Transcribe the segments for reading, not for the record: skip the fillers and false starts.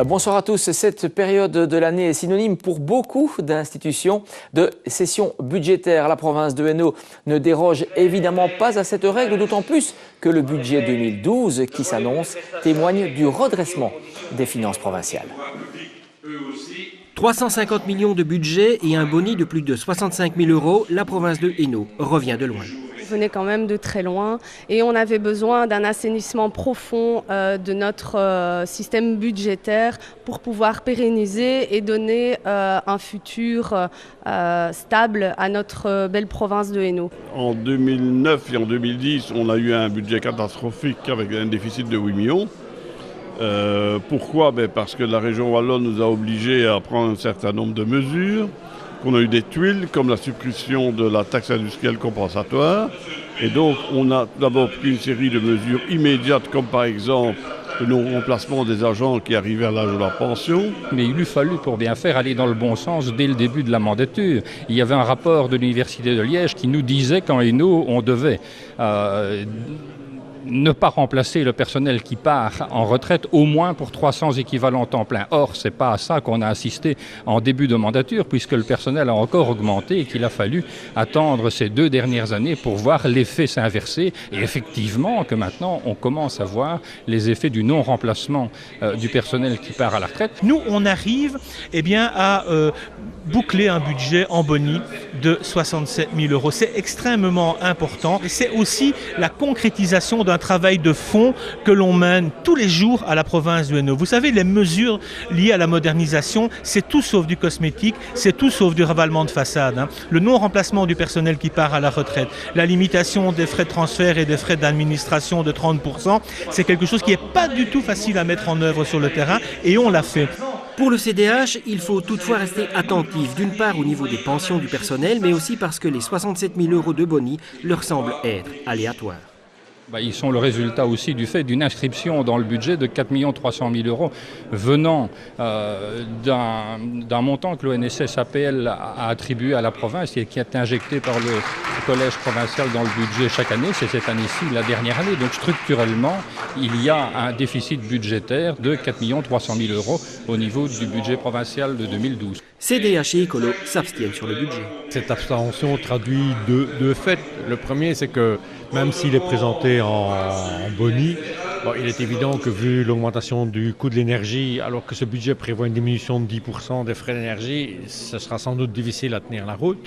Bonsoir à tous. Cette période de l'année est synonyme pour beaucoup d'institutions de session budgétaire. La province de Hainaut ne déroge évidemment pas à cette règle, d'autant plus que le budget 2012 qui s'annonce témoigne du redressement des finances provinciales. 350 millions de budget et un boni de plus de 65 000 €, la province de Hainaut revient de loin. On venait quand même de très loin et on avait besoin d'un assainissement profond de notre système budgétaire pour pouvoir pérenniser et donner un futur stable à notre belle province de Hainaut. En 2009 et en 2010, on a eu un budget catastrophique avec un déficit de 8 millions. Pourquoi? Parce que la région wallonne nous a obligés à prendre un certain nombre de mesures, qu'on a eu des tuiles comme la suppression de la taxe industrielle compensatoire. Et donc on a d'abord pris une série de mesures immédiates comme par exemple le non-remplacement des agents qui arrivaient à l'âge de la pension. Mais il eût fallu pour bien faire aller dans le bon sens dès le début de la mandature. Il y avait un rapport de l'Université de Liège qui nous disait qu'en Hainaut on devait ne pas remplacer le personnel qui part en retraite au moins pour 300 équivalents temps plein. Or, ce n'est pas à ça qu'on a assisté en début de mandature, puisque le personnel a encore augmenté et qu'il a fallu attendre ces 2 dernières années pour voir l'effet s'inverser. Et effectivement, que maintenant, on commence à voir les effets du non-remplacement du personnel qui part à la retraite. Nous, on arrive à boucler un budget en boni de 67 000 €. C'est extrêmement important. Et c'est aussi la concrétisation d'un travail de fond que l'on mène tous les jours à la province de Hainaut. Vous savez, les mesures liées à la modernisation, c'est tout sauf du cosmétique, c'est tout sauf du ravalement de façade. Le non-remplacement du personnel qui part à la retraite, la limitation des frais de transfert et des frais d'administration de 30%, c'est quelque chose qui n'est pas du tout facile à mettre en œuvre sur le terrain et on l'a fait. Pour le CDH, il faut toutefois rester attentif, d'une part au niveau des pensions du personnel, mais aussi parce que les 67 000 € de boni leur semblent être aléatoires. Ils sont le résultat aussi du fait d'une inscription dans le budget de 4 300 000 € venant d'un montant que l'ONSS-APL a attribué à la province et qui est injecté par le collège provincial dans le budget chaque année. C'est cette année-ci la dernière année. Donc structurellement, il y a un déficit budgétaire de 4 300 000 € au niveau du budget provincial de 2012. CDH et Écolo s'abstiennent sur le budget. Cette abstention traduit deux faits. Le premier, c'est que même s'il est présenté en boni, il est évident que vu l'augmentation du coût de l'énergie, alors que ce budget prévoit une diminution de 10% des frais d'énergie, ce sera sans doute difficile à tenir la route.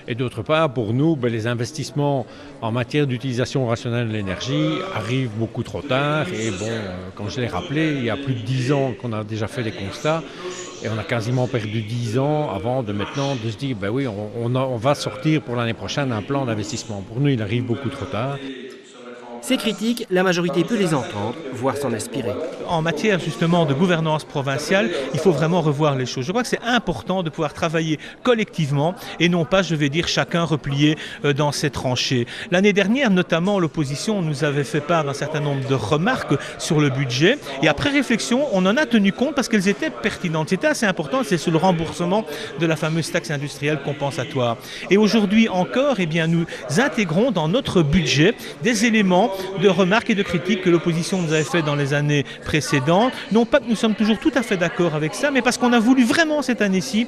Et d'autre part, pour nous, les investissements en matière d'utilisation rationnelle de l'énergie arrivent beaucoup trop tard. Et comme je l'ai rappelé, il y a plus de 10 ans qu'on a déjà fait des constats. Et on a quasiment perdu 10 ans avant de maintenant de se dire, on va sortir pour l'année prochaine un plan d'investissement. Pour nous, il arrive beaucoup trop tard. Ces critiques, la majorité peut les entendre, voire s'en inspirer. En matière justement de gouvernance provinciale, il faut vraiment revoir les choses. Je crois que c'est important de pouvoir travailler collectivement et non pas, chacun replié dans ses tranchées. L'année dernière, notamment, l'opposition nous avait fait part d'un certain nombre de remarques sur le budget et après réflexion, on en a tenu compte parce qu'elles étaient pertinentes. C'était assez important, c'est sur le remboursement de la fameuse taxe industrielle compensatoire. Et aujourd'hui encore, nous intégrons dans notre budget des éléments de remarques et de critiques que l'opposition nous avait fait dans les années précédentes. Non pas que nous sommes toujours tout à fait d'accord avec ça, mais parce qu'on a voulu vraiment cette année-ci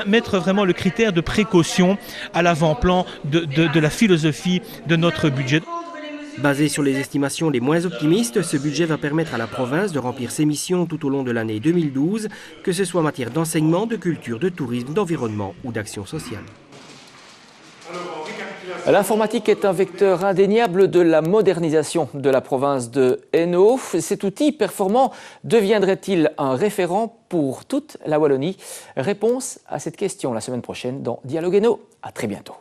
mettre vraiment le critère de précaution à l'avant-plan de la philosophie de notre budget. Basé sur les estimations les moins optimistes, ce budget va permettre à la province de remplir ses missions tout au long de l'année 2012, que ce soit en matière d'enseignement, de culture, de tourisme, d'environnement ou d'action sociale. L'informatique est un vecteur indéniable de la modernisation de la province de Hainaut. Cet outil performant deviendrait-il un référent pour toute la Wallonie? Réponse à cette question la semaine prochaine dans Dialogue Hainaut. À très bientôt.